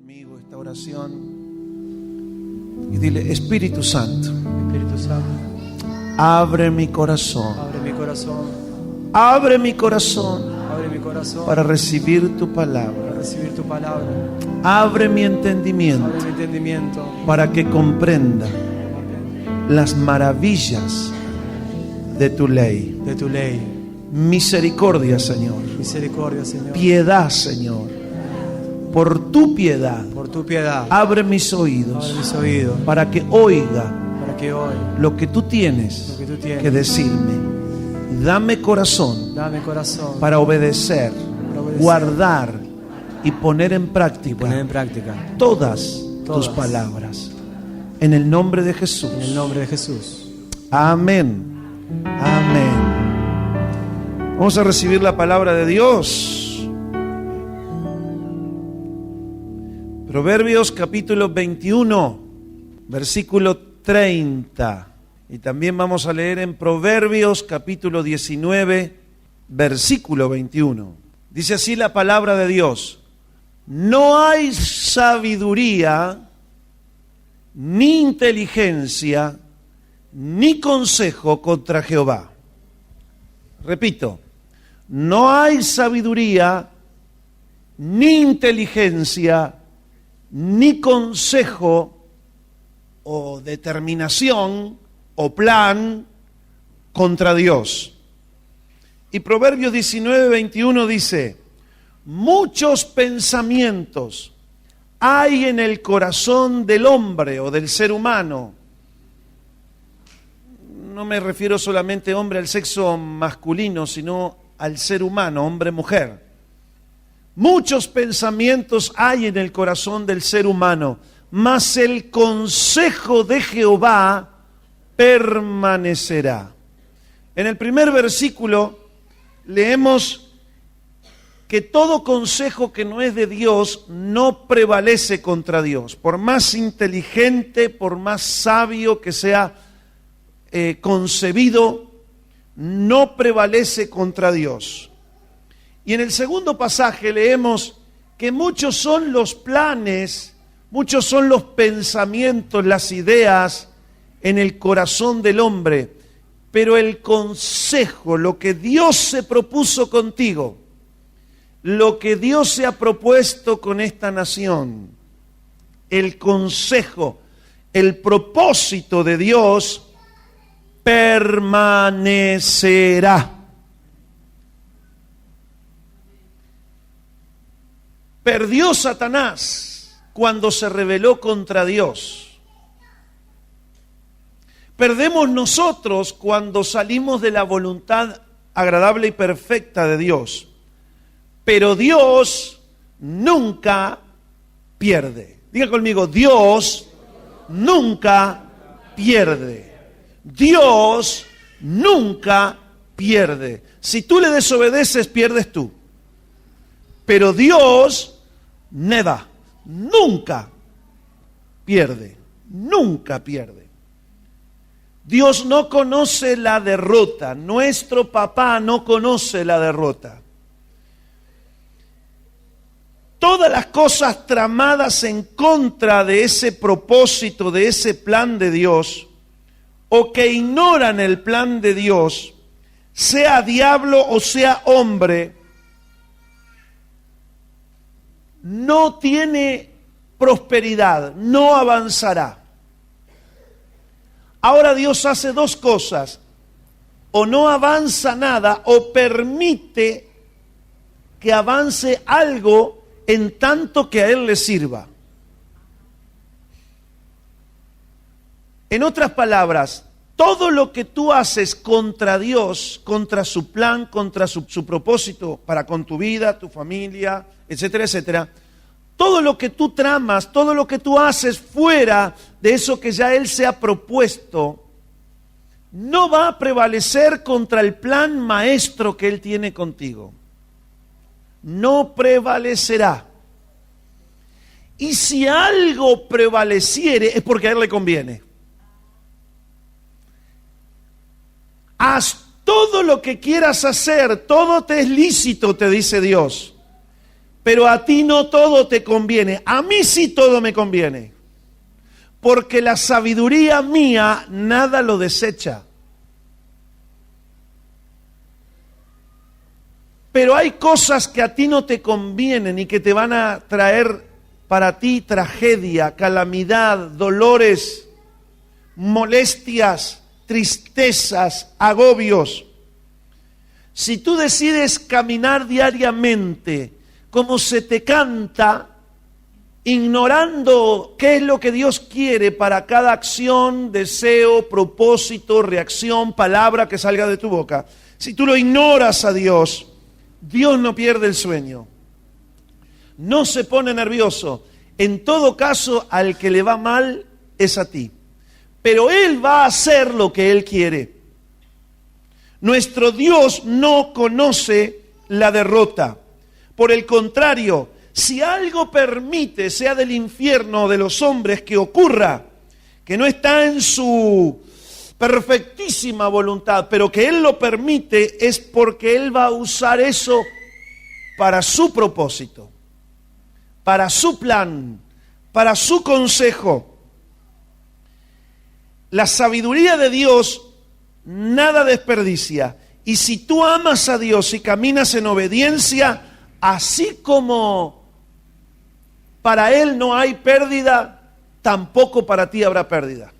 conmigo esta oración y dile: Espíritu Santo, abre mi corazón, abre mi corazón para recibir tu palabra, abre mi entendimiento para que comprenda las maravillas de tu ley. Misericordia, Señor. Piedad, Señor. Por tu piedad, abre mis oídos, para que oiga lo que tú tienes que decirme. Dame corazón para obedecer, guardar y poner en práctica todas tus palabras. En el nombre de Jesús. Amén. Amén. Vamos a recibir la palabra de Dios. Proverbios capítulo 21, versículo 30. Y también vamos a leer en Proverbios capítulo 19, versículo 21. Dice así la palabra de Dios: no hay sabiduría, ni inteligencia, ni consejo contra Jehová. Repito, no hay sabiduría, ni inteligencia, ni consejo o determinación o plan contra Dios. Y Proverbios 19, 21 dice: muchos pensamientos hay en el corazón del hombre o del ser humano. No me refiero solamente hombre al sexo masculino, sino al ser humano, hombre-mujer. Muchos pensamientos hay en el corazón del ser humano, mas el consejo de Jehová permanecerá. En el primer versículo leemos que todo consejo que no es de Dios no prevalece contra Dios. Por más inteligente, por más sabio que sea concebido, no prevalece contra Dios. Y en el segundo pasaje leemos que muchos son los planes, muchos son los pensamientos, las ideas en el corazón del hombre, pero el consejo, lo que Dios se propuso contigo, lo que Dios se ha propuesto con esta nación, el consejo, el propósito de Dios permanecerá. Perdió Satanás cuando se rebeló contra Dios. Perdemos nosotros cuando salimos de la voluntad agradable y perfecta de Dios. Pero Dios nunca pierde. Diga conmigo: Dios nunca pierde. Dios nunca pierde. Si tú le desobedeces, pierdes tú. Pero Dios nunca pierde. Nunca pierde. Dios no conoce la derrota. Nuestro papá no conoce la derrota. Todas las cosas tramadas en contra de ese propósito, de ese plan de Dios, o que ignoran el plan de Dios, sea diablo o sea hombre, no tiene prosperidad, no avanzará. Ahora Dios hace dos cosas: o no avanza nada, o permite que avance algo en tanto que a Él le sirva. En otras palabras, todo lo que tú haces contra Dios, contra su plan, contra su propósito para con tu vida, tu familia, etcétera, etcétera, todo lo que tú tramas, todo lo que tú haces fuera de eso que ya Él se ha propuesto, no va a prevalecer contra el plan maestro que Él tiene contigo. No prevalecerá. Y si algo prevaleciere, es porque a Él le conviene. Haz todo lo que quieras hacer, todo te es lícito, te dice Dios. pero a ti no todo te conviene. A mí sí todo me conviene, porque la sabiduría mía nada lo desecha. Pero hay cosas que a ti no te convienen y que te van a traer para ti tragedia, calamidad, dolores, molestias, tristezas, agobios. Si tú decides caminar diariamente como se te canta, ignorando qué es lo que Dios quiere para cada acción, deseo, propósito, reacción, palabra que salga de tu boca, si tú lo ignoras a Dios, Dios no pierde el sueño, no se pone nervioso. En todo caso, al que le va mal es a ti. Pero Él va a hacer lo que Él quiere. Nuestro Dios no conoce la derrota. Por el contrario, si algo permite, sea del infierno o de los hombres, que ocurra, que no está en su perfectísima voluntad, pero que Él lo permite, es porque Él va a usar eso para su propósito, para su plan, para su consejo. La sabiduría de Dios nada desperdicia. Y si tú amas a Dios y caminas en obediencia, así como para Él no hay pérdida, tampoco para ti habrá pérdida.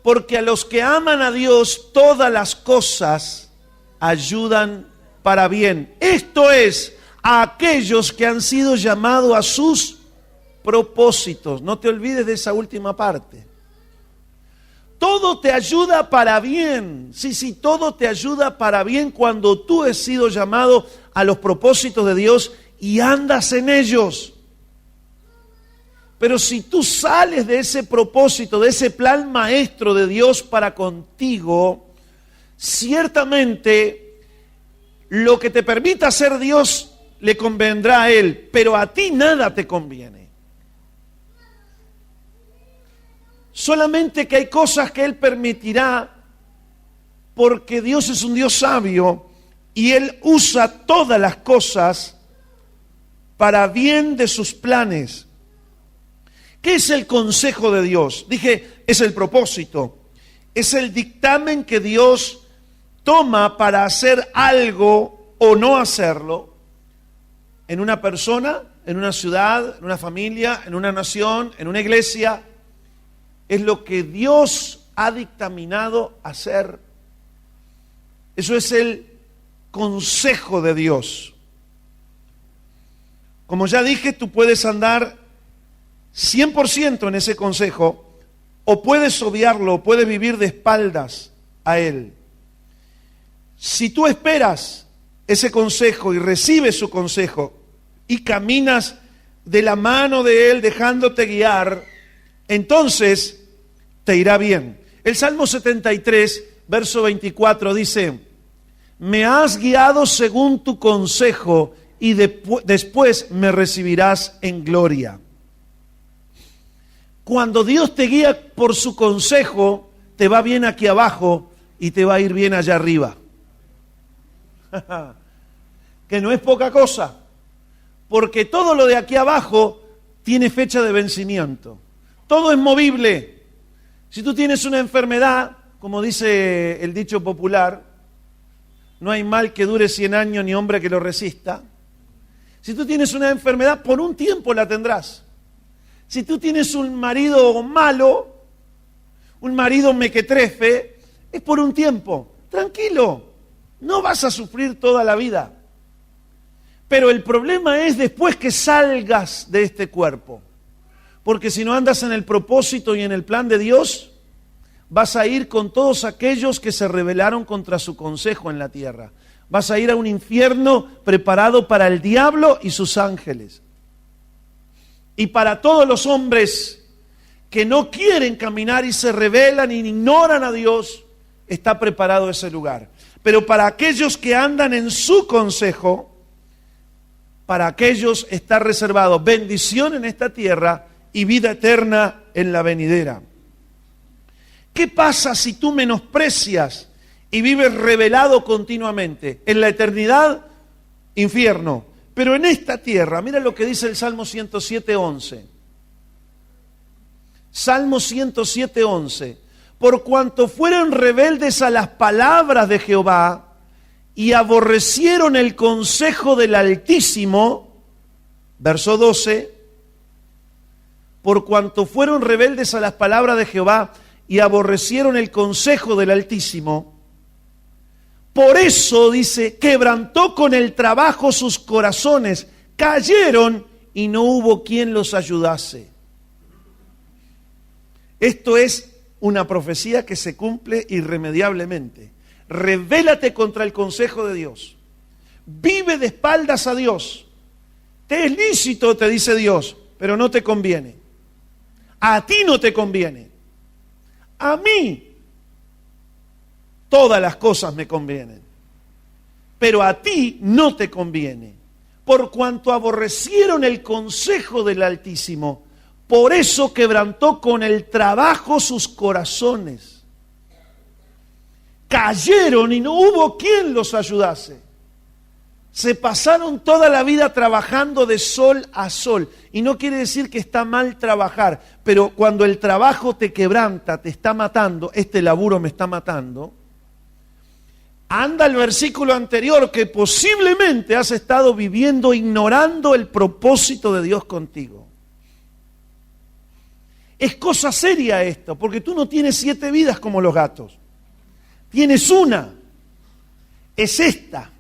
Porque a los que aman a Dios, todas las cosas ayudan para bien. Esto es, a aquellos que han sido llamados a sus propósitos. No te olvides de esa última parte. Todo te ayuda para bien. Sí, todo te ayuda para bien cuando tú has sido llamado a los propósitos de Dios y andas en ellos. Pero si tú sales de ese propósito, de ese plan maestro de Dios para contigo, ciertamente lo que te permita hacer Dios le convendrá a Él, pero a ti nada te conviene. Solamente que hay cosas que Él permitirá porque Dios es un Dios sabio y Él usa todas las cosas para bien de sus planes. ¿Qué es el consejo de Dios? Dije, es el propósito, es el dictamen que Dios toma para hacer algo o no hacerlo en una persona, en una ciudad, en una familia, en una nación, en una iglesia. Es lo que Dios ha dictaminado hacer. Eso es el consejo de Dios. Como ya dije, tú puedes andar 100% en ese consejo, o puedes obviarlo, o puedes vivir de espaldas a Él. Si tú esperas ese consejo y recibes su consejo y caminas de la mano de Él dejándote guiar, entonces te irá bien. El Salmo 73, verso 24 dice: me has guiado según tu consejo y después me recibirás en gloria. Cuando Dios te guía por su consejo, te va bien aquí abajo y te va a ir bien allá arriba. Que no es poca cosa, porque todo lo de aquí abajo tiene fecha de vencimiento. Todo es movible. Si tú tienes una enfermedad, como dice el dicho popular, no hay mal que dure 100 años ni hombre que lo resista. Si tú tienes una enfermedad, por un tiempo la tendrás. Si tú tienes un marido malo, un marido mequetrefe, es por un tiempo. Tranquilo, no vas a sufrir toda la vida. Pero el problema es después que salgas de este cuerpo. Porque si no andas en el propósito y en el plan de Dios, vas a ir con todos aquellos que se rebelaron contra su consejo en la tierra. Vas a ir a un infierno preparado para el diablo y sus ángeles. Y para todos los hombres que no quieren caminar y se rebelan y ignoran a Dios, está preparado ese lugar. Pero para aquellos que andan en su consejo, para aquellos está reservado bendición en esta tierra y vida eterna en la venidera. ¿Qué pasa si tú menosprecias y vives rebelado continuamente? En la eternidad, infierno. Pero en esta tierra, mira lo que dice el Salmo 107:11. Salmo 107:11. Por cuanto fueron rebeldes a las palabras de Jehová y aborrecieron el consejo del Altísimo, verso 12, por cuanto fueron rebeldes a las palabras de Jehová y aborrecieron el consejo del Altísimo, por eso, dice, quebrantó con el trabajo sus corazones, cayeron y no hubo quien los ayudase. Esto es una profecía que se cumple irremediablemente. Rebélate contra el consejo de Dios. Vive de espaldas a Dios. Te es lícito, te dice Dios, pero no te conviene. A ti no te conviene. A mí todas las cosas me convienen, pero a ti no te conviene. Por cuanto aborrecieron el consejo del Altísimo, por eso quebrantó con el trabajo sus corazones. Cayeron y no hubo quien los ayudase. Se pasaron toda la vida trabajando de sol a sol. Y no quiere decir que está mal trabajar, pero cuando el trabajo te quebranta, te está matando, este laburo me está matando, anda el versículo anterior, que posiblemente has estado viviendo ignorando el propósito de Dios contigo. Es cosa seria esto, porque tú no tienes 7 vidas como los gatos. Tienes una, es esta.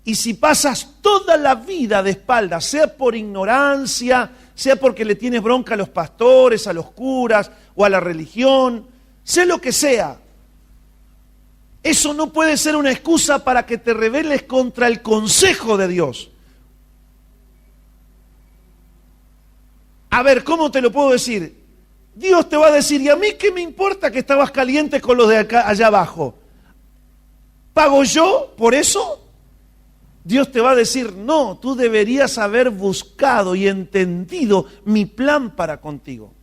Y si pasas toda la vida de espaldas, sea por ignorancia, sea porque le tienes bronca a los pastores, a los curas o a la religión, sea lo que sea, eso no puede ser una excusa para que te rebeles contra el consejo de Dios. A ver, ¿cómo te lo puedo decir? Dios te va a decir, ¿y a mí qué me importa que estabas caliente con los de acá, allá abajo? ¿Pago yo por eso? Dios te va a decir, no, tú deberías haber buscado y entendido mi plan para contigo.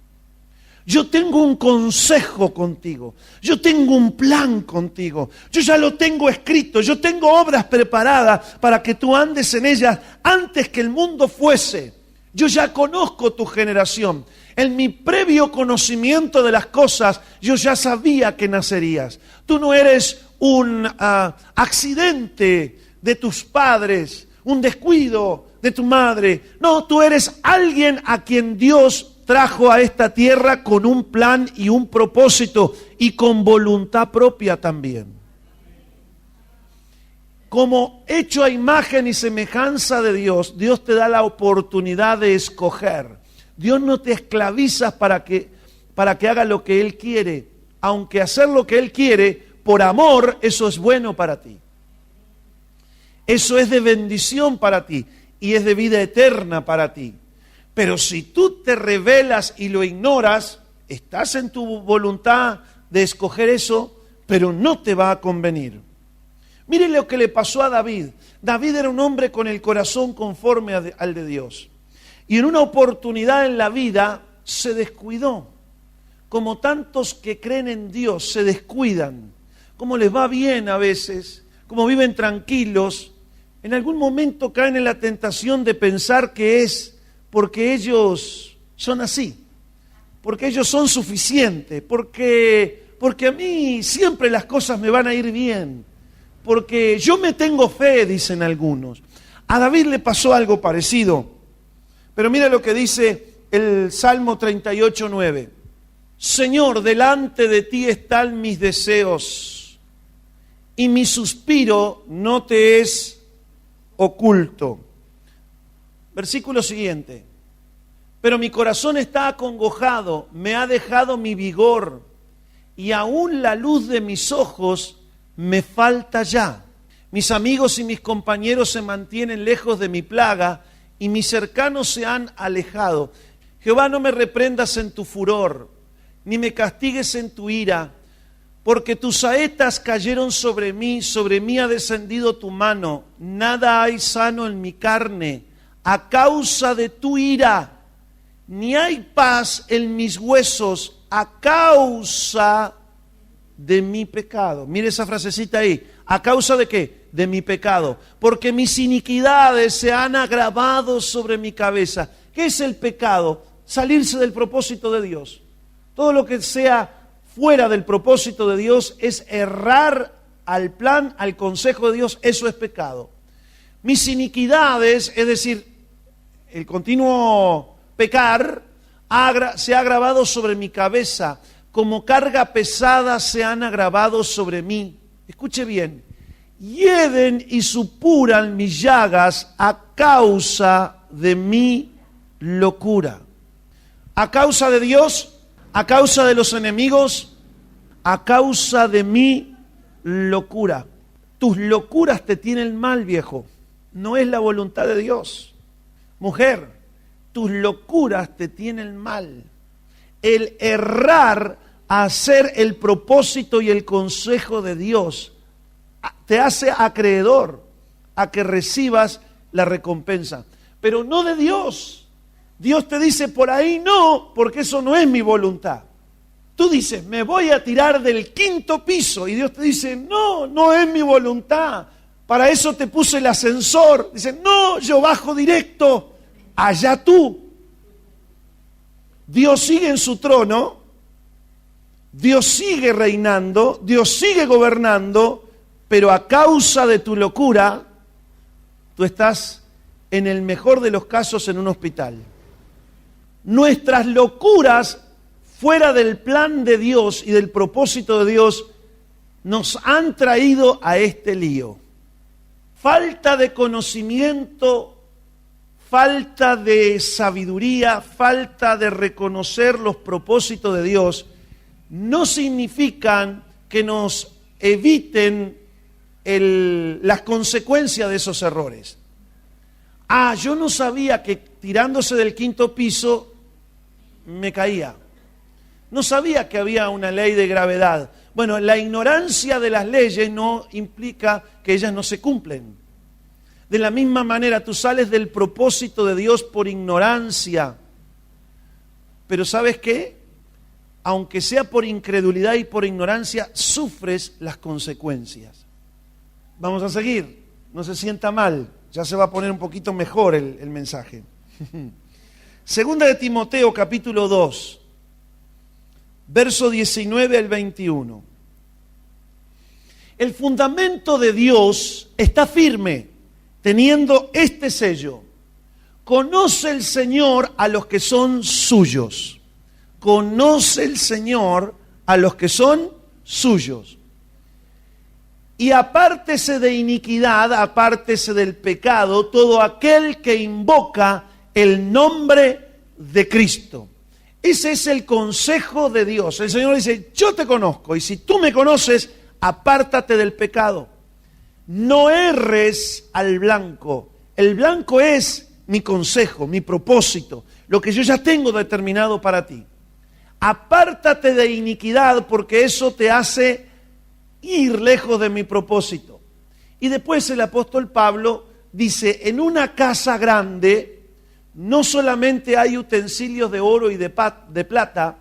Yo tengo un consejo contigo, yo tengo un plan contigo, yo ya lo tengo escrito, yo tengo obras preparadas para que tú andes en ellas antes que el mundo fuese. Yo ya conozco tu generación. En mi previo conocimiento de las cosas, yo ya sabía que nacerías. Tú no eres un accidente de tus padres, un descuido de tu madre. No, tú eres alguien a quien Dios trajo a esta tierra con un plan y un propósito y con voluntad propia también. Como hecho a imagen y semejanza de Dios, Dios te da la oportunidad de escoger. Dios no te esclaviza para que haga lo que Él quiere, aunque hacer lo que Él quiere, por amor, eso es bueno para ti. Eso es de bendición para ti y es de vida eterna para ti. Pero si tú te rebelas y lo ignoras, estás en tu voluntad de escoger eso, pero no te va a convenir. Miren lo que le pasó a David. David era un hombre con el corazón conforme al de Dios. Y en una oportunidad en la vida se descuidó. Como tantos que creen en Dios se descuidan. Como les va bien a veces, como viven tranquilos, en algún momento caen en la tentación de pensar que es porque ellos son así, porque ellos son suficientes, porque a mí siempre las cosas me van a ir bien, porque yo me tengo fe, dicen algunos. A David le pasó algo parecido, pero mira lo que dice el Salmo 38:9. Señor, delante de ti están mis deseos, y mi suspiro no te es oculto. Versículo siguiente. Pero mi corazón está acongojado, me ha dejado mi vigor, y aún la luz de mis ojos me falta ya. Mis amigos y mis compañeros se mantienen lejos de mi plaga, y mis cercanos se han alejado. Jehová, no me reprendas en tu furor, ni me castigues en tu ira, porque tus saetas cayeron sobre mí ha descendido tu mano, nada hay sano en mi carne, a causa de tu ira, ni hay paz en mis huesos, a causa de mi pecado. Mire esa frasecita ahí, ¿a causa de qué? de mi pecado, porque mis iniquidades se han agravado sobre mi cabeza. ¿Qué es el pecado? Salirse del propósito de Dios. Todo lo que sea fuera del propósito de Dios es errar al plan, al consejo de Dios, eso es pecado. Mis iniquidades, es decir, el continuo pecar, se ha agravado sobre mi cabeza, como carga pesada se han agravado sobre mí. Escuche bien, hieden y supuran mis llagas a causa de mi locura. A causa de Dios, a causa de los enemigos, a causa de mi locura. Tus locuras te tienen mal, viejo. No es la voluntad de Dios. Mujer, tus locuras te tienen mal. El errar a hacer el propósito y el consejo de Dios te hace acreedor a que recibas la recompensa, pero no de Dios. Dios te dice por ahí no, porque eso no es mi voluntad. Tú dices, me voy a tirar del 5º piso, y Dios te dice, no, no es mi voluntad. Para eso te puse el ascensor. Dice, no, yo bajo directo, allá tú. Dios sigue en su trono, Dios sigue reinando, Dios sigue gobernando, pero a causa de tu locura, tú estás en el mejor de los casos en un hospital. Nuestras locuras fuera del plan de Dios y del propósito de Dios nos han traído a este lío. Falta de conocimiento, falta de sabiduría, falta de reconocer los propósitos de Dios, no significan que nos eviten las consecuencias de esos errores. Yo no sabía que tirándose del 5º piso me caía. No sabía que había una ley de gravedad. Bueno, la ignorancia de las leyes no implica que ellas no se cumplen. De la misma manera, tú sales del propósito de Dios por ignorancia. Pero ¿sabes qué? Aunque sea por incredulidad y por ignorancia, sufres las consecuencias. Vamos a seguir. No se sienta mal. Ya se va a poner un poquito mejor el mensaje. Segunda de Timoteo, capítulo 2. Verso 19 al 21. El fundamento de Dios está firme, teniendo este sello. Conoce el Señor a los que son suyos. Conoce el Señor a los que son suyos. Y apártese de iniquidad, apártese del pecado, todo aquel que invoca el nombre de Cristo. Ese es el consejo de Dios. El Señor dice, yo te conozco, y si tú me conoces, apártate del pecado. No erres al blanco. El blanco es mi consejo, mi propósito, lo que yo ya tengo determinado para ti. Apártate de iniquidad, porque eso te hace ir lejos de mi propósito. Y después el apóstol Pablo dice, en una casa grande no solamente hay utensilios de oro y de plata,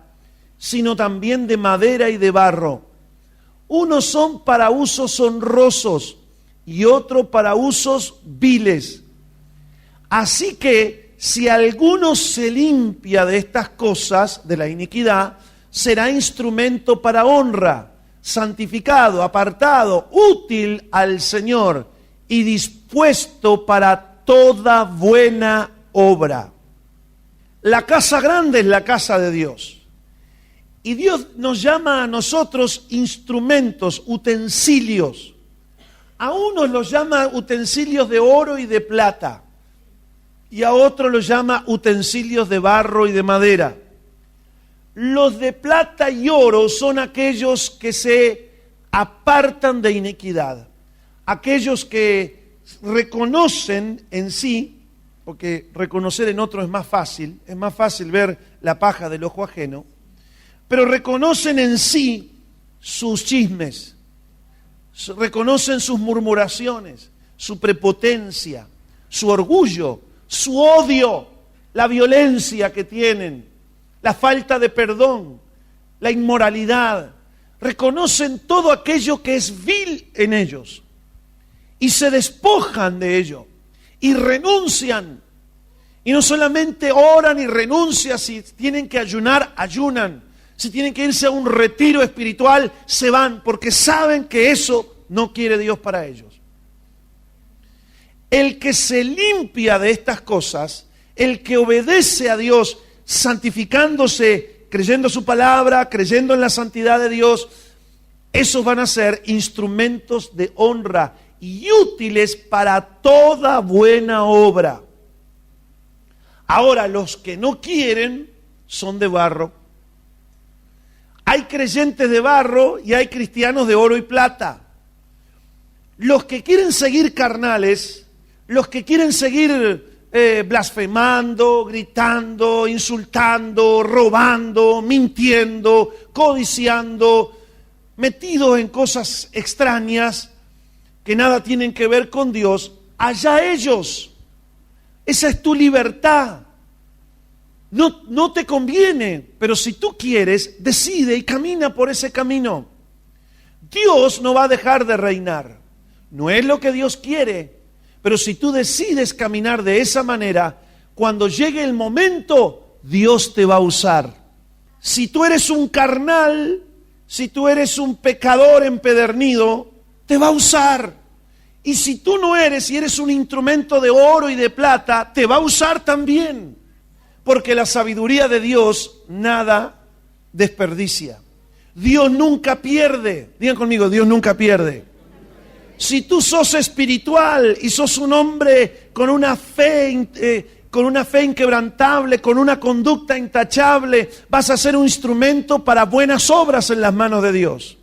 sino también de madera y de barro. Unos son para usos honrosos y otros para usos viles. Así que si alguno se limpia de estas cosas, de la iniquidad, será instrumento para honra, santificado, apartado, útil al Señor y dispuesto para toda buena obra. La casa grande es la casa de Dios. Y Dios nos llama a nosotros instrumentos, utensilios. A unos los llama utensilios de oro y de plata. Y a otros los llama utensilios de barro y de madera. Los de plata y oro son aquellos que se apartan de iniquidad. Aquellos que reconocen en sí, porque reconocer en otro es más fácil ver la paja del ojo ajeno, pero reconocen en sí sus chismes, reconocen sus murmuraciones, su prepotencia, su orgullo, su odio, la violencia que tienen, la falta de perdón, la inmoralidad. Reconocen todo aquello que es vil en ellos. y se despojan de ello y renuncian. Y no solamente oran y renuncian, si tienen que ayunar, ayunan. Si tienen que irse a un retiro espiritual, se van, porque saben que eso no quiere Dios para ellos. El que se limpia de estas cosas, el que obedece a Dios, santificándose, creyendo su palabra, creyendo en la santidad de Dios, esos van a ser instrumentos de honra y útiles para toda buena obra. Ahora, los que no quieren son de barro. Hay creyentes de barro y hay cristianos de oro y plata. Los que quieren seguir carnales, los que quieren seguir blasfemando, gritando, insultando, robando, mintiendo, codiciando, metidos en cosas extrañas que nada tienen que ver con Dios, allá ellos. Esa es tu libertad. No te conviene, pero si tú quieres, decide y camina por ese camino. Dios no va a dejar de reinar. No es lo que Dios quiere, pero si tú decides caminar de esa manera, cuando llegue el momento, Dios te va a usar. Si tú eres un carnal, si tú eres un pecador empedernido, te va a usar. Y si tú no eres y eres un instrumento de oro y de plata, te va a usar también. Porque la sabiduría de Dios nada desperdicia. Dios nunca pierde. Digan conmigo, Dios nunca pierde. Si tú sos espiritual y sos un hombre con una fe inquebrantable, con una conducta intachable, vas a ser un instrumento para buenas obras en las manos de Dios.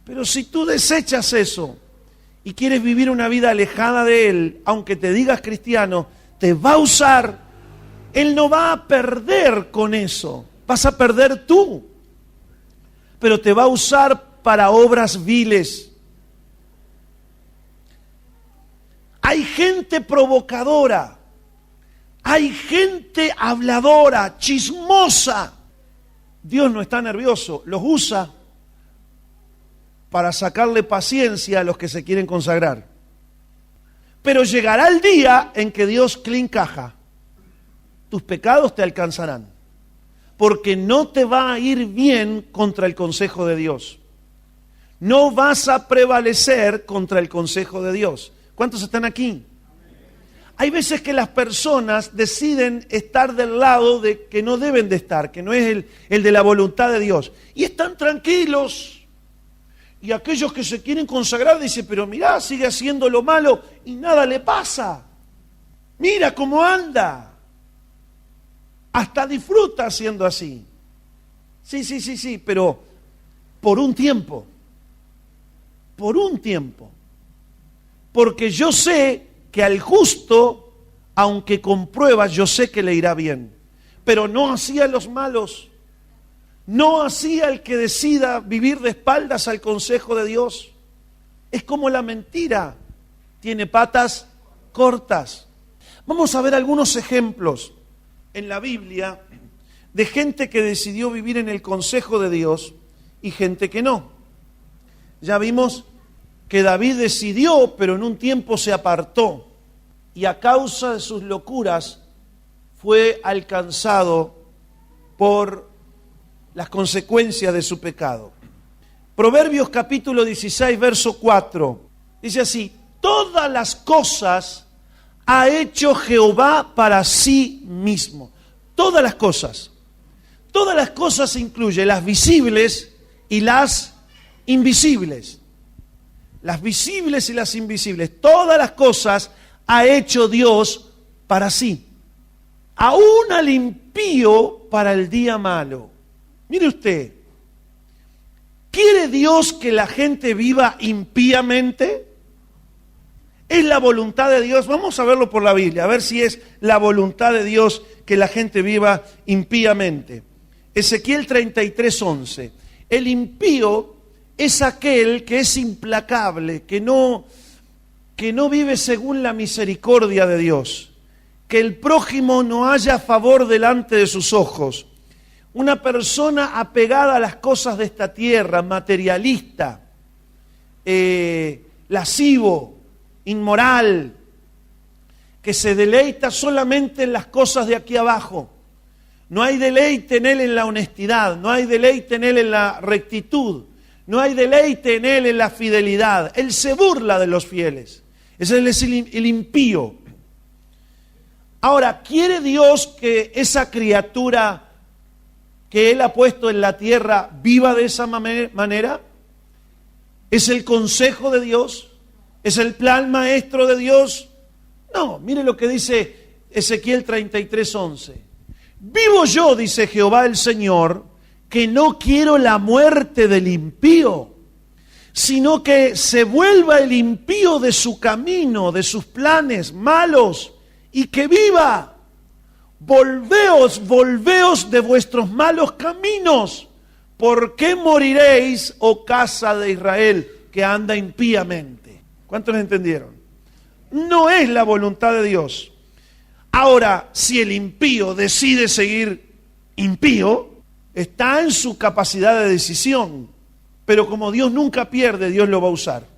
Pero si tú desechas eso y quieres vivir una vida alejada de Él, aunque te digas cristiano, te va a usar. Él no va a perder con eso, vas a perder tú, pero te va a usar para obras viles. Hay gente provocadora, hay gente habladora, chismosa. Dios no está nervioso, los usa para sacarle paciencia a los que se quieren consagrar. Pero llegará el día en que Dios clincaja. Tus pecados te alcanzarán, porque no te va a ir bien contra el consejo de Dios. No vas a prevalecer contra el consejo de Dios. ¿Cuántos están aquí? Hay veces que las personas deciden estar del lado de que no deben de estar, que no es el de la voluntad de Dios. Y están tranquilos. Y aquellos que se quieren consagrar dicen, pero mirá, sigue haciendo lo malo y nada le pasa. Mira cómo anda. Hasta disfruta siendo así. Sí, pero por un tiempo. Por un tiempo. Porque yo sé que al justo, aunque con pruebas, yo sé que le irá bien. Pero no así a los malos. No así al que decida vivir de espaldas al consejo de Dios. Es como la mentira. Tiene patas cortas. Vamos a ver algunos ejemplos en la Biblia de gente que decidió vivir en el consejo de Dios y gente que no. Ya vimos que David decidió, pero en un tiempo se apartó y a causa de sus locuras fue alcanzado por las consecuencias de su pecado. Proverbios capítulo 16, verso 4, dice así: todas las cosas ha hecho Jehová para sí mismo. Todas las cosas. Todas las cosas incluye las visibles y las invisibles. Las visibles y las invisibles. Todas las cosas ha hecho Dios para sí. Aún al impío para el día malo. Mire usted, ¿quiere Dios que la gente viva impíamente? ¿Es la voluntad de Dios? Vamos a verlo por la Biblia, a ver si es la voluntad de Dios que la gente viva impíamente. Ezequiel 33:11. El impío es aquel que es implacable, que no vive según la misericordia de Dios, que el prójimo no haya favor delante de sus ojos. Una persona apegada a las cosas de esta tierra, materialista, lascivo, inmoral, que se deleita solamente en las cosas de aquí abajo. No hay deleite en él en la honestidad, no hay deleite en él en la rectitud, no hay deleite en él en la fidelidad. Él se burla de los fieles. Ese es el impío. Ahora, ¿quiere Dios que esa criatura que Él ha puesto en la tierra viva de esa manera? ¿Es el consejo de Dios? ¿Es el plan maestro de Dios? No, mire lo que dice Ezequiel 33:11. Vivo yo, dice Jehová el Señor, que no quiero la muerte del impío, sino que se vuelva el impío de su camino, de sus planes malos, y que viva. Volveos de vuestros malos caminos. ¿Por qué moriréis, oh casa de Israel, que anda impíamente? ¿Cuántos entendieron? No es la voluntad de Dios. Ahora, si el impío decide seguir impío, está en su capacidad de decisión. Pero como Dios nunca pierde, Dios lo va a usar.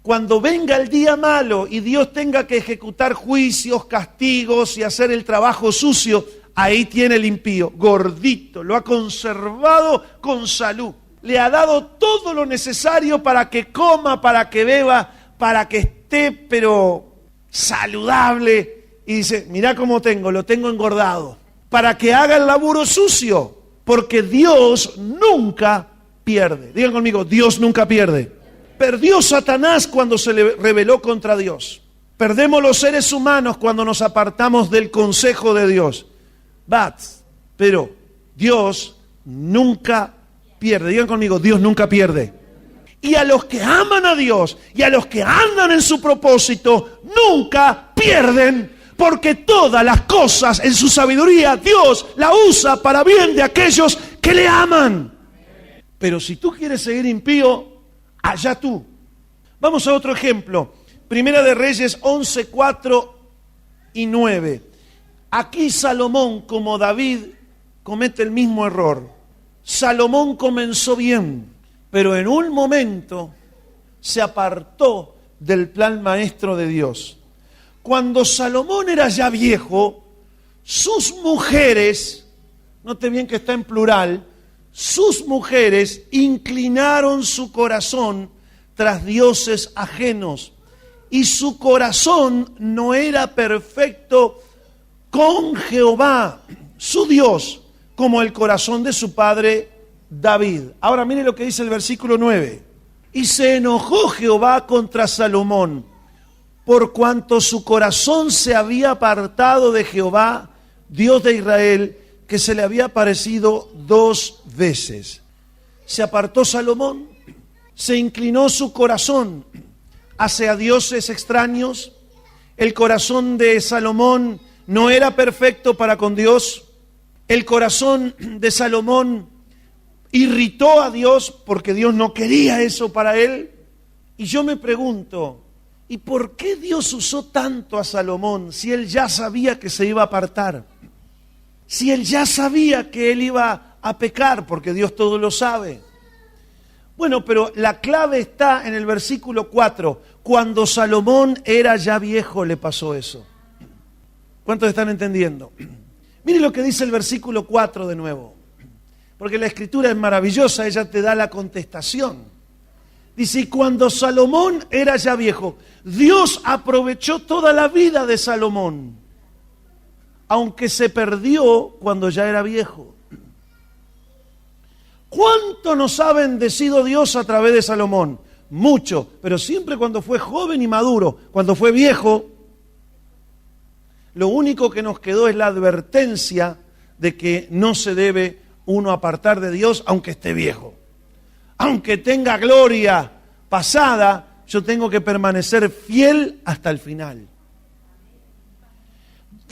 Cuando venga el día malo y Dios tenga que ejecutar juicios, castigos y hacer el trabajo sucio, ahí tiene el impío, gordito, lo ha conservado con salud. Le ha dado todo lo necesario para que coma, para que beba, para que esté, pero saludable. Y dice, mirá cómo lo tengo engordado. Para que haga el laburo sucio, porque Dios nunca pierde. Digan conmigo, Dios nunca pierde. Perdió Satanás cuando se le rebeló contra Dios. Perdemos los seres humanos cuando nos apartamos del consejo de Dios. Pero Dios nunca pierde. Digan conmigo, Dios nunca pierde. Y a los que aman a Dios y a los que andan en su propósito, nunca pierden. Porque todas las cosas en su sabiduría Dios la usa para bien de aquellos que le aman. Pero si tú quieres seguir impío, allá tú. Vamos a otro ejemplo. Primera de Reyes 11, 4 y 9. Aquí Salomón, como David, comete el mismo error. Salomón comenzó bien, pero en un momento se apartó del plan maestro de Dios. Cuando Salomón era ya viejo, sus mujeres, note bien que está en plural, sus mujeres inclinaron su corazón tras dioses ajenos, y su corazón no era perfecto con Jehová, su Dios, como el corazón de su padre David. Ahora mire lo que dice el versículo 9. Y se enojó Jehová contra Salomón, por cuanto su corazón se había apartado de Jehová, Dios de Israel, que se le había aparecido 2 veces. Se apartó Salomón, se inclinó su corazón hacia dioses extraños. El corazón de Salomón no era perfecto para con Dios. El corazón de Salomón irritó a Dios porque Dios no quería eso para él. Y yo me pregunto, ¿y por qué Dios usó tanto a Salomón si él ya sabía que se iba a apartar? Si él ya sabía que él iba a pecar, porque Dios todo lo sabe. Bueno, pero la clave está en el versículo 4. Cuando Salomón era ya viejo le pasó eso. ¿Cuántos están entendiendo? Miren lo que dice el versículo 4 de nuevo. Porque la escritura es maravillosa, ella te da la contestación. Dice, y cuando Salomón era ya viejo, Dios aprovechó toda la vida de Salomón, aunque se perdió cuando ya era viejo. ¿Cuánto nos ha bendecido Dios a través de Salomón? Mucho, pero siempre cuando fue joven y maduro. Cuando fue viejo, lo único que nos quedó es la advertencia de que no se debe uno apartar de Dios aunque esté viejo. Aunque tenga gloria pasada, yo tengo que permanecer fiel hasta el final.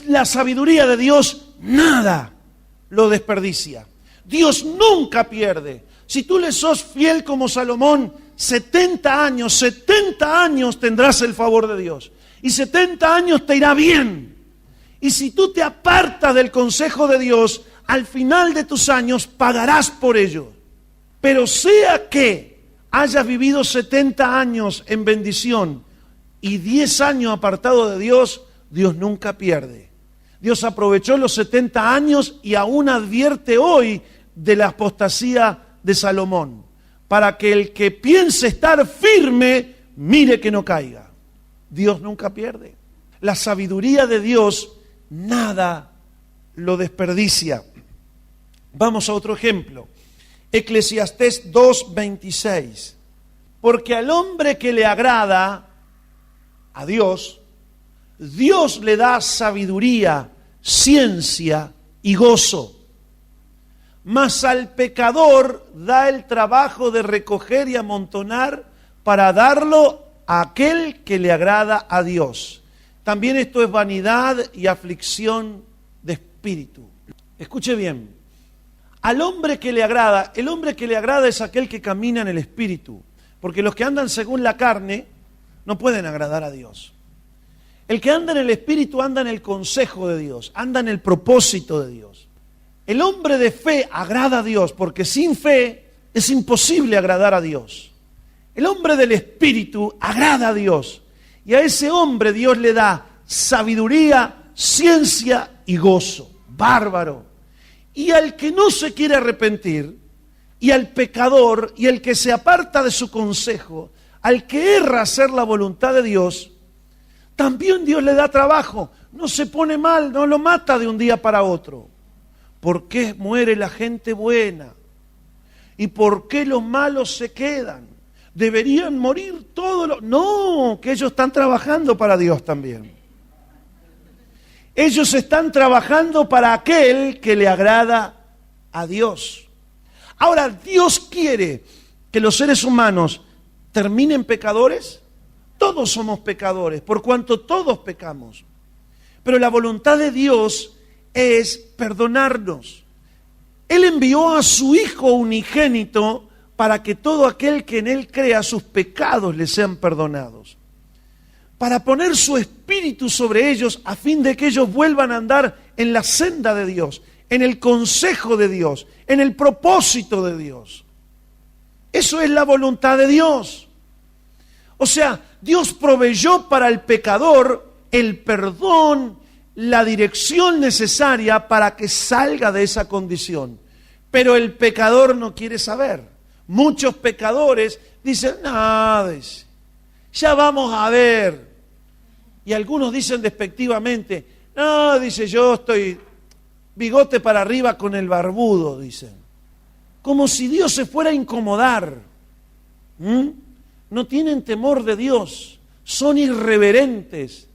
La sabiduría de Dios nada lo desperdicia. Dios nunca pierde. Si tú le sos fiel como Salomón, 70 años tendrás el favor de Dios. Y 70 años te irá bien. Y si tú te apartas del consejo de Dios, al final de tus años pagarás por ello. Pero sea que hayas vivido 70 años en bendición y 10 años apartado de Dios, Dios nunca pierde. Dios aprovechó los 70 años y aún advierte hoy de la apostasía de Salomón, para que el que piense estar firme, mire que no caiga. Dios nunca pierde. La sabiduría de Dios, nada lo desperdicia. Vamos a otro ejemplo. Eclesiastés 2:26. Porque al hombre que le agrada a Dios, Dios le da sabiduría, ciencia y gozo. Mas al pecador da el trabajo de recoger y amontonar para darlo a aquel que le agrada a Dios. También esto es vanidad y aflicción de espíritu. Escuche bien. Al hombre que le agrada, el hombre que le agrada es aquel que camina en el espíritu. Porque los que andan según la carne no pueden agradar a Dios. El que anda en el espíritu anda en el consejo de Dios, anda en el propósito de Dios. El hombre de fe agrada a Dios, porque sin fe es imposible agradar a Dios. El hombre del espíritu agrada a Dios. Y a ese hombre Dios le da sabiduría, ciencia y gozo. Bárbaro. Y al que no se quiere arrepentir, y al pecador, y el que se aparta de su consejo, al que erra hacer la voluntad de Dios, también Dios le da trabajo. No se pone mal, no lo mata de un día para otro. ¿Por qué muere la gente buena? ¿Y por qué los malos se quedan? ¿Deberían morir todos los...? No, que ellos están trabajando para Dios también. Ellos están trabajando para aquel que le agrada a Dios. Ahora, ¿Dios quiere que los seres humanos terminen pecadores? Todos somos pecadores, por cuanto todos pecamos. Pero la voluntad de Dios es perdonarnos. Él envió a su Hijo unigénito para que todo aquel que en Él crea sus pecados le sean perdonados. Para poner su espíritu sobre ellos a fin de que ellos vuelvan a andar en la senda de Dios, en el consejo de Dios, en el propósito de Dios. Eso es la voluntad de Dios. O sea, Dios proveyó para el pecador el perdón, la dirección necesaria para que salga de esa condición. Pero el pecador no quiere saber. Muchos pecadores dicen, nada, ya vamos a ver. Y algunos dicen despectivamente, no, dice, yo estoy bigote para arriba con el barbudo, dicen. Como si Dios se fuera a incomodar. No tienen temor de Dios, son irreverentes.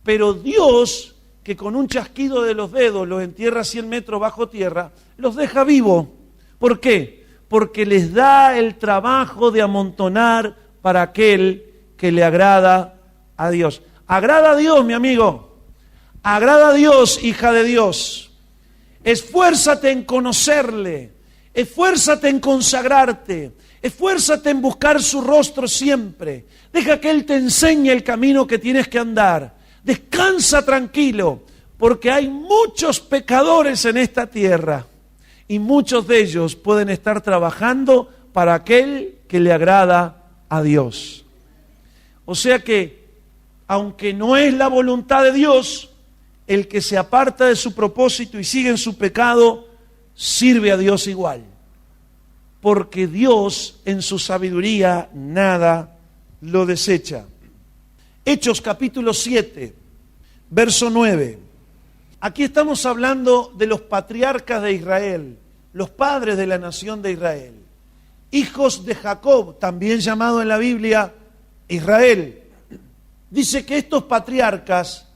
Pero Dios, que con un chasquido de los dedos los entierra 100 metros bajo tierra, los deja vivos. ¿Por qué? Porque les da el trabajo de amontonar para aquel que le agrada a Dios. Agrada a Dios, mi amigo. Agrada a Dios, hija de Dios. Esfuérzate en conocerle. Esfuérzate en consagrarte. Esfuérzate en buscar su rostro siempre. Deja que Él te enseñe el camino que tienes que andar. Descansa tranquilo, porque hay muchos pecadores en esta tierra. Y muchos de ellos pueden estar trabajando para aquel que le agrada a Dios. O sea que, aunque no es la voluntad de Dios, el que se aparta de su propósito y sigue en su pecado, sirve a Dios igual. Porque Dios, en su sabiduría, nada lo desecha. Hechos capítulo 7, verso 9. Aquí estamos hablando de los patriarcas de Israel, los padres de la nación de Israel, hijos de Jacob, también llamado en la Biblia Israel. Dice que estos patriarcas,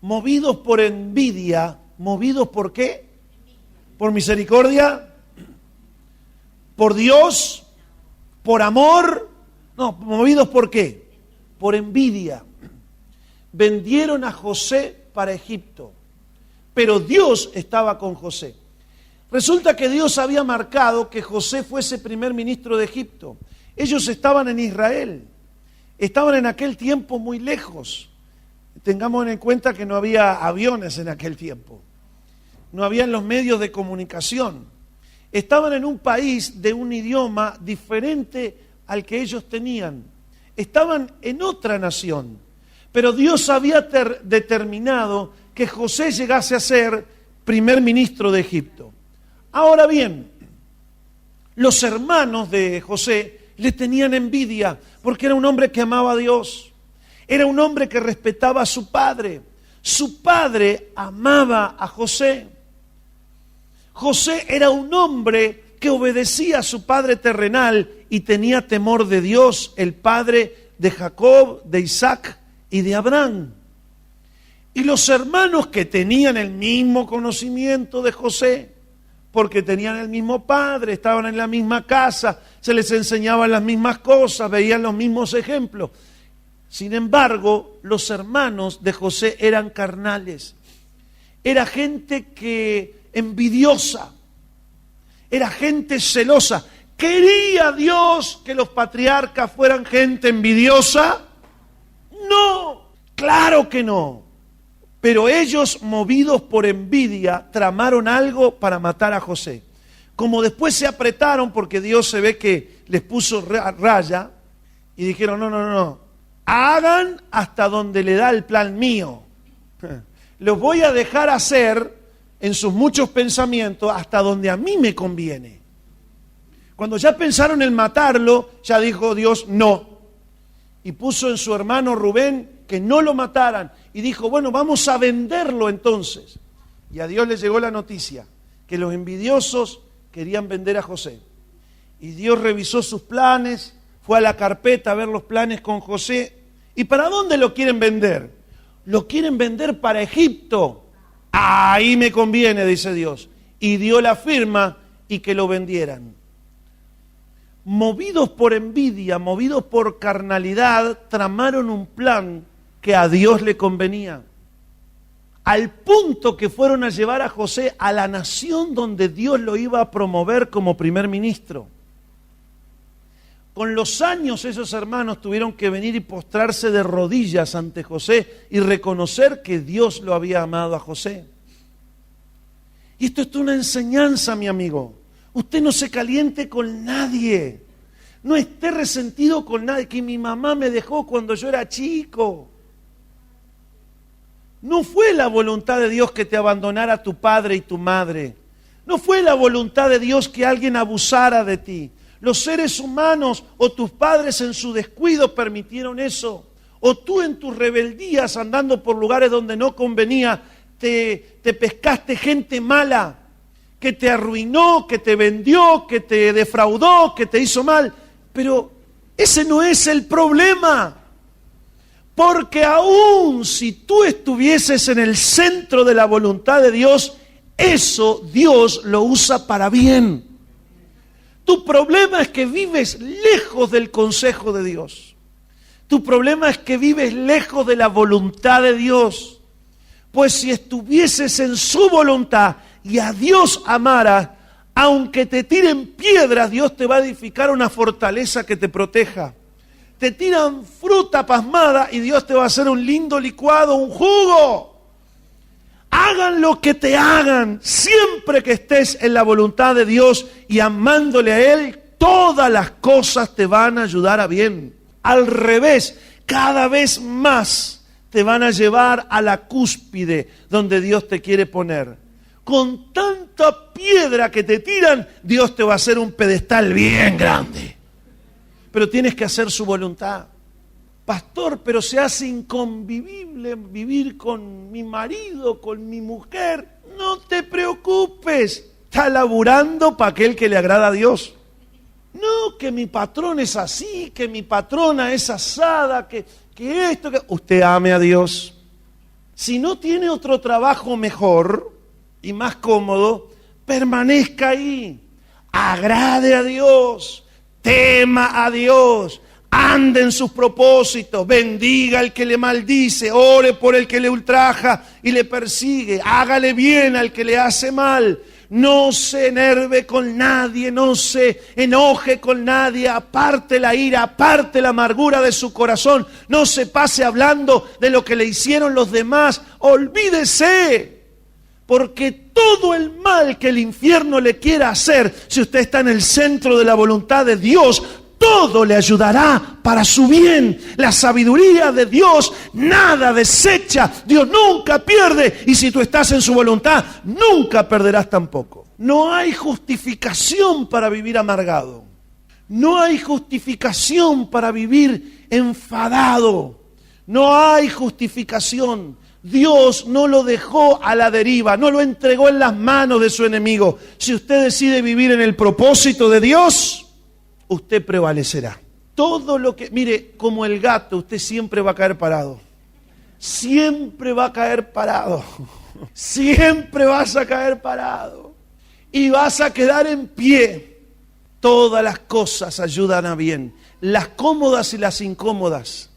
movidos por envidia, ¿movidos por qué? ¿Por misericordia? ¿Por Dios? ¿Por amor? No, ¿movidos por qué? Por envidia. Vendieron a José para Egipto. Pero Dios estaba con José. Resulta que Dios había marcado que José fuese primer ministro de Egipto. Ellos estaban en Israel. Estaban en aquel tiempo muy lejos. Tengamos en cuenta que no había aviones en aquel tiempo. No habían los medios de comunicación. Estaban en un país de un idioma diferente al que ellos tenían. Estaban en otra nación. Pero Dios había determinado que José llegase a ser primer ministro de Egipto. Ahora bien, los hermanos de José le tenían envidia porque era un hombre que amaba a Dios. Era un hombre que respetaba a su padre. Su padre amaba a José. José era un hombre que obedecía a su padre terrenal y tenía temor de Dios, el padre de Jacob, de Isaac y de Abraham. Y los hermanos que tenían el mismo conocimiento de José, porque tenían el mismo padre, estaban en la misma casa, se les enseñaban las mismas cosas, veían los mismos ejemplos. Sin embargo, los hermanos de José eran carnales. Era gente que envidiosa, era gente celosa. ¿Quería Dios que los patriarcas fueran gente envidiosa? No, claro que no. Pero ellos, movidos por envidia, tramaron algo para matar a José. Como después se apretaron, porque Dios se ve que les puso raya, y dijeron, no, hagan hasta donde le da el plan mío. Los voy a dejar hacer en sus muchos pensamientos hasta donde a mí me conviene. Cuando ya pensaron en matarlo, ya dijo Dios no. Y puso en su hermano Rubén que no lo mataran. Y dijo, bueno, vamos a venderlo entonces. Y a Dios le llegó la noticia que los envidiosos querían vender a José. Y Dios revisó sus planes, fue a la carpeta a ver los planes con José. ¿Y para dónde lo quieren vender? Lo quieren vender para Egipto. Ahí me conviene, dice Dios. Y dio la firma y que lo vendieran. Movidos por envidia, movidos por carnalidad, tramaron un plan que a Dios le convenía. Al punto que fueron a llevar a José a la nación donde Dios lo iba a promover como primer ministro. Con los años esos hermanos tuvieron que venir y postrarse de rodillas ante José y reconocer que Dios lo había amado a José. Y esto es una enseñanza, mi amigo. Usted no se caliente con nadie. No esté resentido con nadie. Que mi mamá me dejó cuando yo era chico. No fue la voluntad de Dios que te abandonara tu padre y tu madre. No fue la voluntad de Dios que alguien abusara de ti. Los seres humanos o tus padres en su descuido permitieron eso. O tú en tus rebeldías andando por lugares donde no convenía, te pescaste gente mala que te arruinó, que te vendió, que te defraudó, que te hizo mal. Pero ese no es el problema. Porque aún si tú estuvieses en el centro de la voluntad de Dios, eso Dios lo usa para bien. Tu problema es que vives lejos del consejo de Dios. Tu problema es que vives lejos de la voluntad de Dios. Pues si estuvieses en su voluntad y a Dios amaras, aunque te tiren piedras, Dios te va a edificar una fortaleza que te proteja. Te tiran fruta pasmada y Dios te va a hacer un lindo licuado, un jugo. Hagan lo que te hagan, siempre que estés en la voluntad de Dios y amándole a Él, todas las cosas te van a ayudar a bien. Al revés, cada vez más te van a llevar a la cúspide donde Dios te quiere poner. Con tanta piedra que te tiran, Dios te va a hacer un pedestal bien grande. Pero tienes que hacer su voluntad. Pastor, pero se hace inconvivible vivir con mi marido, con mi mujer. No te preocupes, está laburando para aquel que le agrada a Dios. No, que mi patrón es así, que mi patrona es asada, que esto, que... Usted ame a Dios. Si no tiene otro trabajo mejor y más cómodo, permanezca ahí. Agrade a Dios, tema a Dios. Ande en sus propósitos, bendiga al que le maldice, ore por el que le ultraja y le persigue, hágale bien al que le hace mal, no se enerve con nadie, no se enoje con nadie, aparte la ira, aparte la amargura de su corazón, no se pase hablando de lo que le hicieron los demás, olvídese, porque todo el mal que el infierno le quiera hacer, si usted está en el centro de la voluntad de Dios, todo le ayudará para su bien. La sabiduría de Dios nada desecha. Dios nunca pierde. Y si tú estás en su voluntad, nunca perderás tampoco. No hay justificación para vivir amargado. No hay justificación para vivir enfadado. No hay justificación. Dios no lo dejó a la deriva, no lo entregó en las manos de su enemigo. Si usted decide vivir en el propósito de Dios, usted prevalecerá. Todo lo que, mire, como el gato, usted siempre va a caer parado. Siempre va a caer parado. Siempre vas a caer parado. Y vas a quedar en pie. Todas las cosas ayudan a bien. Las cómodas y las incómodas.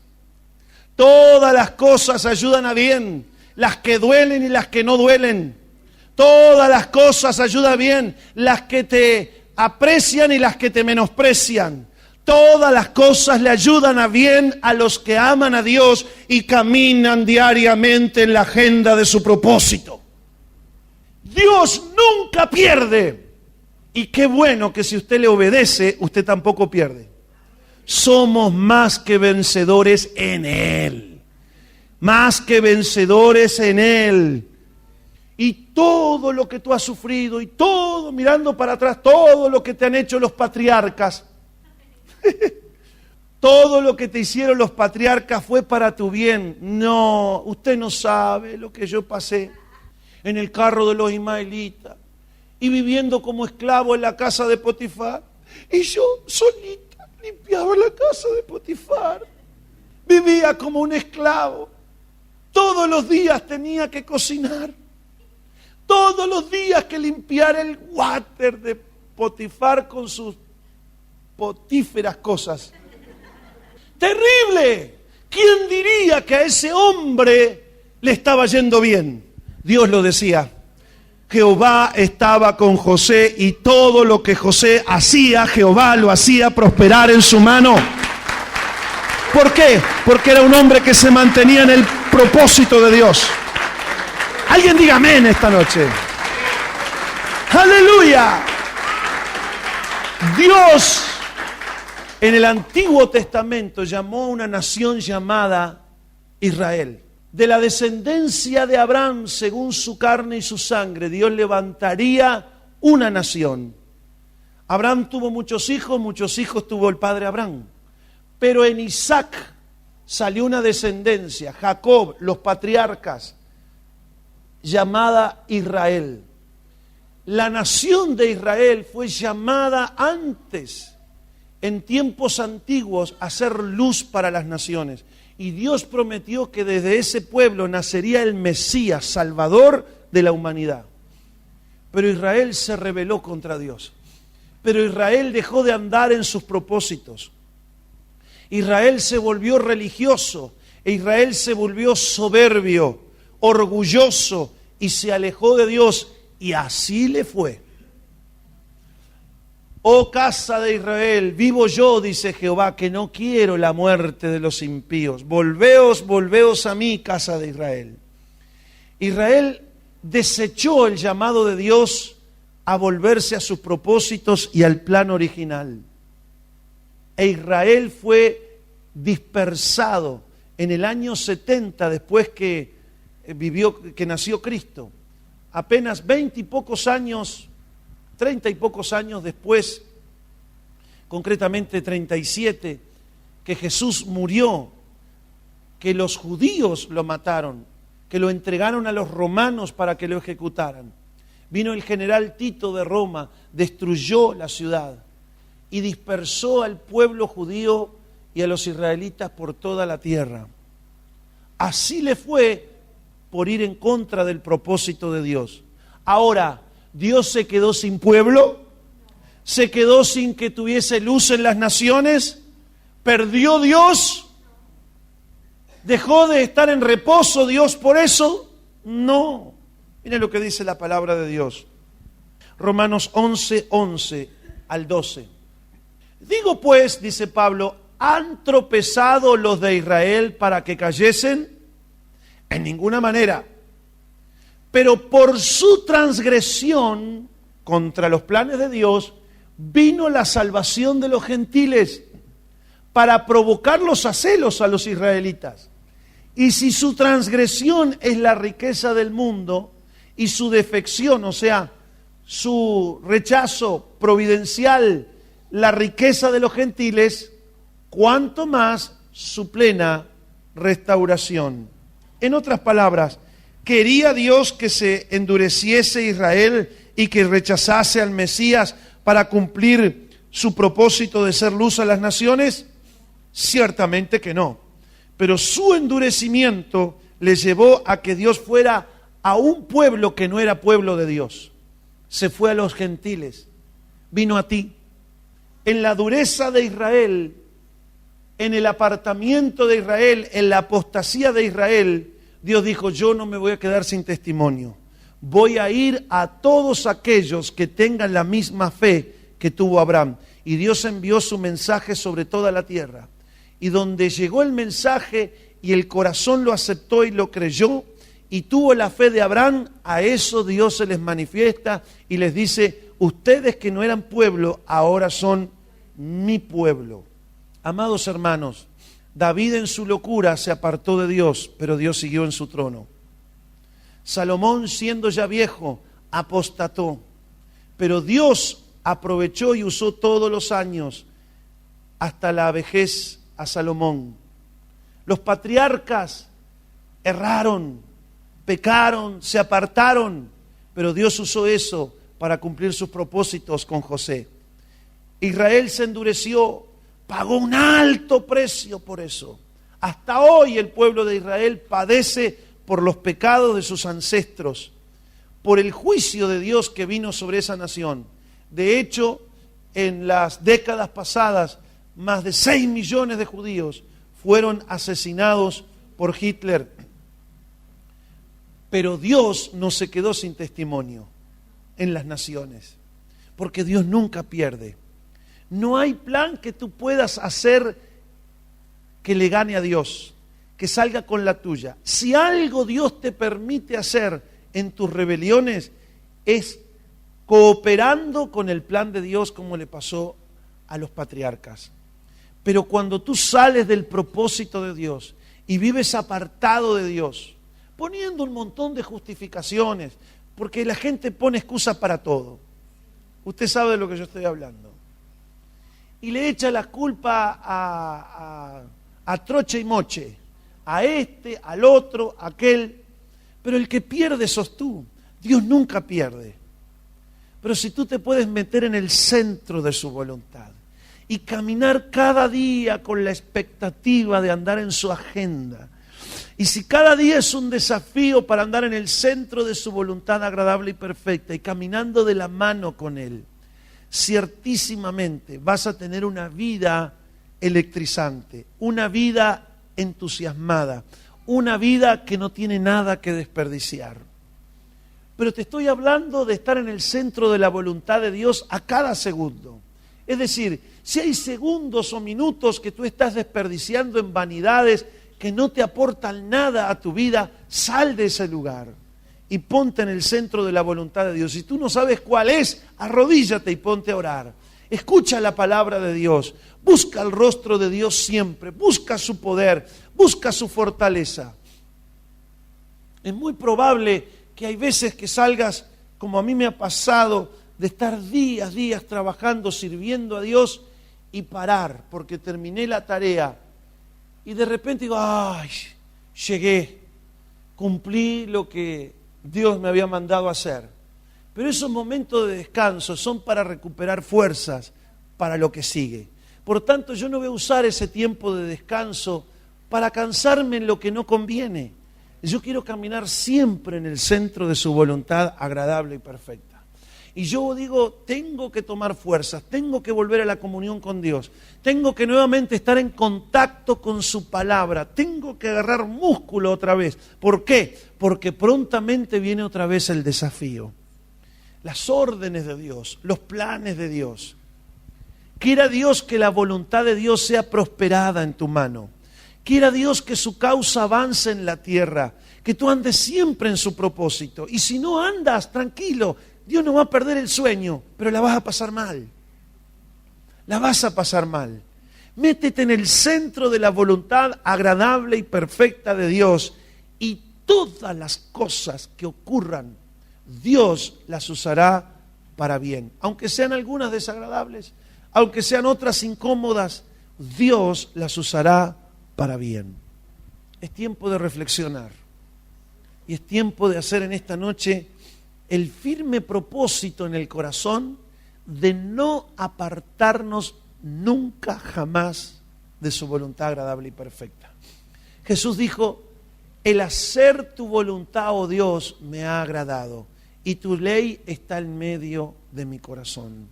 Todas las cosas ayudan a bien. Las que duelen y las que no duelen. Todas las cosas ayudan bien. Las que te aprecian y las que te menosprecian. Todas las cosas le ayudan a bien a los que aman a Dios y caminan diariamente en la agenda de su propósito. Dios nunca pierde. Y qué bueno que si usted le obedece, usted tampoco pierde. Somos más que vencedores en Él. Más que vencedores en Él. Y todo lo que tú has sufrido, y todo, mirando para atrás, todo lo que te han hecho los patriarcas, todo lo que te hicieron los patriarcas fue para tu bien. No, usted no sabe lo que yo pasé en el carro de los ismaelitas y viviendo como esclavo en la casa de Potifar. Y yo solita limpiaba la casa de Potifar. Vivía como un esclavo. Todos los días tenía que cocinar. Todos los días que limpiar el water de Potifar con sus potíferas cosas. ¡Terrible! ¿Quién diría que a ese hombre le estaba yendo bien? Dios lo decía. Jehová estaba con José y todo lo que José hacía, Jehová lo hacía prosperar en su mano. ¿Por qué? Porque era un hombre que se mantenía en el propósito de Dios. Alguien diga amén esta noche. ¡Aleluya! Dios en el Antiguo Testamento llamó a una nación llamada Israel. De la descendencia de Abraham, según su carne y su sangre, Dios levantaría una nación. Abraham tuvo muchos hijos tuvo el padre Abraham. Pero en Isaac salió una descendencia, Jacob, los patriarcas, llamada Israel. La nación de Israel fue llamada antes, en tiempos antiguos, a ser luz para las naciones. Y Dios prometió que desde ese pueblo nacería el Mesías, Salvador de la humanidad. Pero Israel se rebeló contra Dios. Pero Israel dejó de andar en sus propósitos. Israel se volvió religioso. E Israel se volvió soberbio, orgulloso y se alejó de Dios. Y así le fue. Oh casa de Israel, vivo yo, dice Jehová, que no quiero la muerte de los impíos. Volveos a mí, casa de Israel. Israel desechó el llamado de Dios a volverse a sus propósitos y al plan original. E Israel fue dispersado en el año 70 después que nació Cristo. Apenas 20 y pocos años, 30 y pocos años después, concretamente 37, que Jesús murió, que los judíos lo mataron, que lo entregaron a los romanos para que lo ejecutaran. Vino el general Tito de Roma, destruyó la ciudad y dispersó al pueblo judío y a los israelitas por toda la tierra. Así le fue por ir en contra del propósito de Dios. Ahora, ¿Dios se quedó sin pueblo? ¿Se quedó sin que tuviese luz en las naciones? ¿Perdió Dios? ¿Dejó de estar en reposo Dios por eso? No. Miren lo que dice la palabra de Dios. Romanos 11, 11 al 12. Digo pues, dice Pablo, ¿han tropezado los de Israel para que cayesen? En ninguna manera. Pero por su transgresión contra los planes de Dios, vino la salvación de los gentiles. para provocarlos a celos a los israelitas. Y si su transgresión es la riqueza del mundo y su defección, o sea, su rechazo providencial, la riqueza de los gentiles, cuánto más su plena restauración. En otras palabras, ¿quería Dios que se endureciese Israel y que rechazase al Mesías para cumplir su propósito de ser luz a las naciones? Ciertamente que no. Pero su endurecimiento le llevó a que Dios fuera a un pueblo que no era pueblo de Dios. Se fue a los gentiles, vino a ti. En la dureza de Israel, en el apartamiento de Israel, en la apostasía de Israel, Dios dijo, yo no me voy a quedar sin testimonio. Voy a ir a todos aquellos que tengan la misma fe que tuvo Abraham. Y Dios envió su mensaje sobre toda la tierra. Y donde llegó el mensaje y el corazón lo aceptó y lo creyó y tuvo la fe de Abraham, a eso Dios se les manifiesta y les dice, ustedes que no eran pueblo, ahora son mi pueblo. Amados hermanos, David en su locura se apartó de Dios, pero Dios siguió en su trono. Salomón, siendo ya viejo, apostató, pero Dios aprovechó y usó todos los años hasta la vejez a Salomón. Los patriarcas erraron, pecaron, se apartaron, pero Dios usó eso para cumplir sus propósitos con José. Israel se endureció, pagó un alto precio por eso. Hasta hoy el pueblo de Israel padece por los pecados de sus ancestros, por el juicio de Dios que vino sobre esa nación. De hecho, en las décadas pasadas, más de 6 millones de judíos fueron asesinados por Hitler. Pero Dios no se quedó sin testimonio en las naciones, porque Dios nunca pierde. No hay plan que tú puedas hacer que le gane a Dios, que salga con la tuya. Si algo Dios te permite hacer en tus rebeliones, es cooperando con el plan de Dios, como le pasó a los patriarcas. Pero cuando tú sales del propósito de Dios y vives apartado de Dios, poniendo un montón de justificaciones, porque la gente pone excusas para todo. Usted sabe de lo que yo estoy hablando. Y le echa la culpa a troche y moche, a este, al otro, a aquel. Pero el que pierde sos tú. Dios nunca pierde. Pero si tú te puedes meter en el centro de su voluntad y caminar cada día con la expectativa de andar en su agenda, y si cada día es un desafío para andar en el centro de su voluntad agradable y perfecta y caminando de la mano con Él, ciertísimamente vas a tener una vida electrizante, una vida entusiasmada, una vida que no tiene nada que desperdiciar. Pero te estoy hablando de estar en el centro de la voluntad de Dios a cada segundo. Es decir, si hay segundos o minutos que tú estás desperdiciando en vanidades que no te aportan nada a tu vida, sal de ese lugar y ponte en el centro de la voluntad de Dios. Si tú no sabes cuál es, arrodíllate y ponte a orar. Escucha la palabra de Dios, busca el rostro de Dios siempre, busca su poder, busca su fortaleza. Es muy probable que hay veces que salgas, como a mí me ha pasado, de estar días trabajando, sirviendo a Dios y parar, porque terminé la tarea y de repente digo, ¡ay! Llegué, cumplí lo que Dios me había mandado a hacer. Pero esos momentos de descanso son para recuperar fuerzas para lo que sigue. Por tanto, yo no voy a usar ese tiempo de descanso para cansarme en lo que no conviene. Yo quiero caminar siempre en el centro de su voluntad agradable y perfecta. Y yo digo, tengo que tomar fuerzas, tengo que volver a la comunión con Dios, tengo que nuevamente estar en contacto con su palabra, tengo que agarrar músculo otra vez. ¿Por qué? Porque prontamente viene otra vez el desafío. Las órdenes de Dios, los planes de Dios. Quiera Dios que la voluntad de Dios sea prosperada en tu mano. Quiera Dios que su causa avance en la tierra, que tú andes siempre en su propósito. Y si no andas, tranquilo, Dios no va a perder el sueño, pero la vas a pasar mal. La vas a pasar mal. Métete en el centro de la voluntad agradable y perfecta de Dios, y todas las cosas que ocurran, Dios las usará para bien. Aunque sean algunas desagradables, aunque sean otras incómodas, Dios las usará para bien. Es tiempo de reflexionar y es tiempo de hacer en esta noche el firme propósito en el corazón de no apartarnos nunca jamás de su voluntad agradable y perfecta. Jesús dijo: el hacer tu voluntad, oh Dios, me ha agradado, y tu ley está en medio de mi corazón.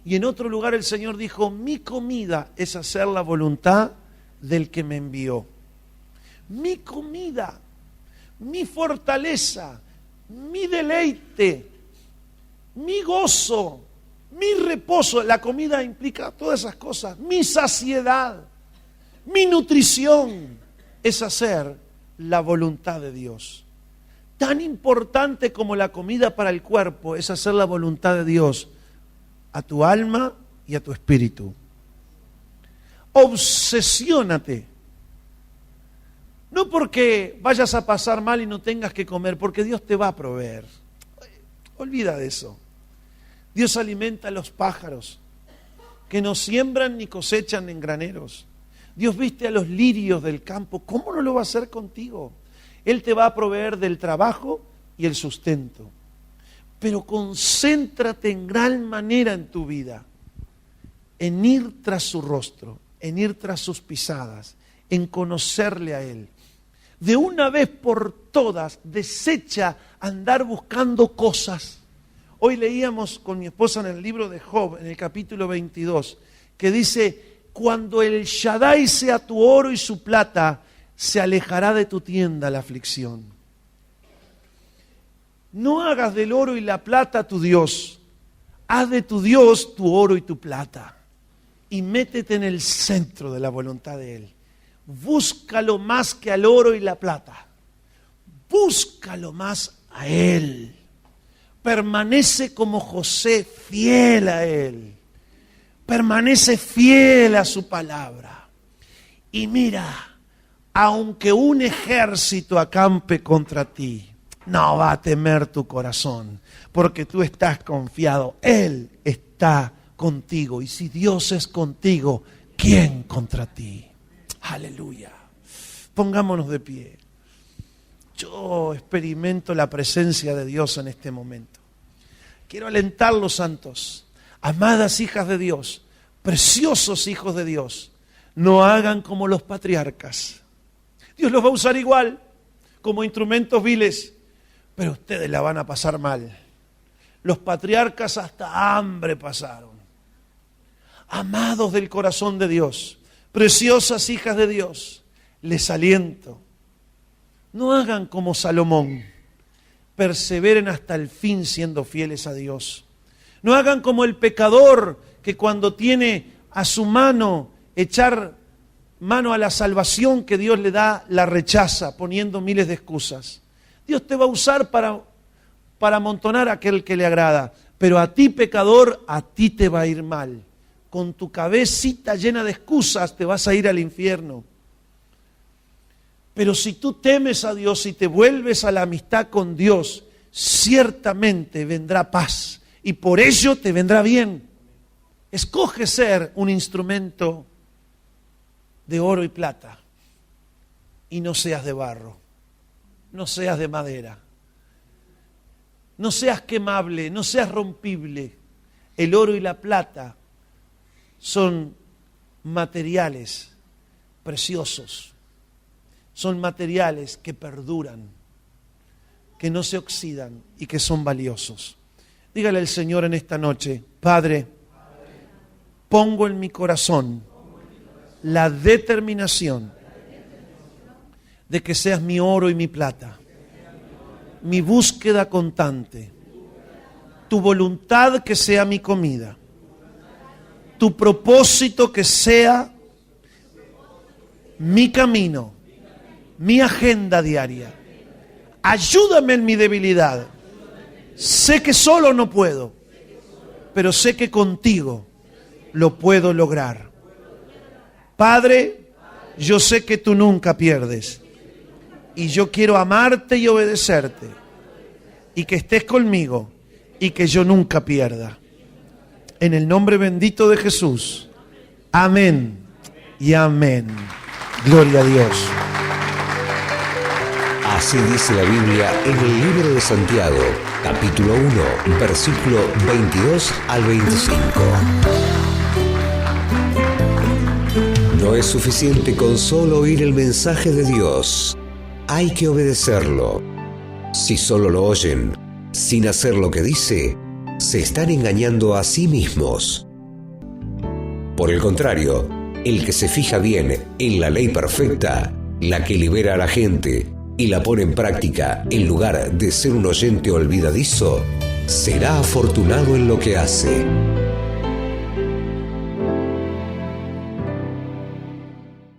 Y en otro lugar el Señor dijo: mi comida es hacer la voluntad del que me envió. Mi comida, mi fortaleza, mi deleite, mi gozo, mi reposo. La comida implica todas esas cosas. Mi saciedad, mi nutrición es hacer la voluntad de Dios. Tan importante como la comida para el cuerpo es hacer la voluntad de Dios a tu alma y a tu espíritu. Obsesiónate. No porque vayas a pasar mal y no tengas que comer, porque Dios te va a proveer. Olvida de eso. Dios alimenta a los pájaros que no siembran ni cosechan en graneros. Dios viste a los lirios del campo. ¿Cómo no lo va a hacer contigo? Él te va a proveer del trabajo y el sustento. Pero concéntrate en gran manera en tu vida, en ir tras su rostro, en ir tras sus pisadas, en conocerle a Él. De una vez por todas, desecha andar buscando cosas. Hoy leíamos con mi esposa en el libro de Job, en el capítulo 22, que dice: cuando el Shaddai sea tu oro y su plata, se alejará de tu tienda la aflicción. No hagas del oro y la plata tu Dios. Haz de tu Dios tu oro y tu plata. Y métete en el centro de la voluntad de Él. Búscalo más que al oro y la plata. Búscalo más a Él. Permanece como José, fiel a Él. Permanece fiel a su palabra. Y mira, aunque un ejército acampe contra ti, no va a temer tu corazón, porque tú estás confiado. Él está contigo. Y si Dios es contigo, ¿quién contra ti? Aleluya. Pongámonos de pie. Yo experimento la presencia de Dios en este momento. Quiero alentarlos, santos, amadas hijas de Dios, preciosos hijos de Dios. No hagan como los patriarcas. Dios los va a usar igual, como instrumentos viles, pero ustedes la van a pasar mal. Los patriarcas hasta hambre pasaron. Amados del corazón de Dios, preciosas hijas de Dios, les aliento. No hagan como Salomón, perseveren hasta el fin siendo fieles a Dios. No hagan como el pecador que cuando tiene a su mano echar mano a la salvación que Dios le da, la rechaza poniendo miles de excusas. Dios te va a usar para amontonar a aquel que le agrada, pero a ti, pecador, a ti te va a ir mal. Con tu cabecita llena de excusas te vas a ir al infierno. Pero si tú temes a Dios y te vuelves a la amistad con Dios, ciertamente vendrá paz y por ello te vendrá bien. Escoge ser un instrumento de oro y plata y no seas de barro, no seas de madera, no seas quemable, no seas rompible. El oro y la plata son materiales preciosos, son materiales que perduran, que no se oxidan y que son valiosos. Dígale al Señor en esta noche: Padre, pongo en mi corazón la determinación de que seas mi oro y mi plata, mi búsqueda constante, tu voluntad que sea mi comida, tu propósito que sea mi camino, mi agenda diaria. Ayúdame en mi debilidad. Sé que solo no puedo, pero sé que contigo lo puedo lograr. Padre, yo sé que tú nunca pierdes. Y yo quiero amarte y obedecerte. Y que estés conmigo y que yo nunca pierda. En el nombre bendito de Jesús. Amén y amén. Gloria a Dios. Así dice la Biblia en el libro de Santiago, capítulo 1, versículo 22 al 25. No es suficiente con solo oír el mensaje de Dios. Hay que obedecerlo. Si solo lo oyen, sin hacer lo que dice, se están engañando a sí mismos. Por el contrario, el que se fija bien en la ley perfecta, la que libera a la gente y la pone en práctica en lugar de ser un oyente olvidadizo, será afortunado en lo que hace.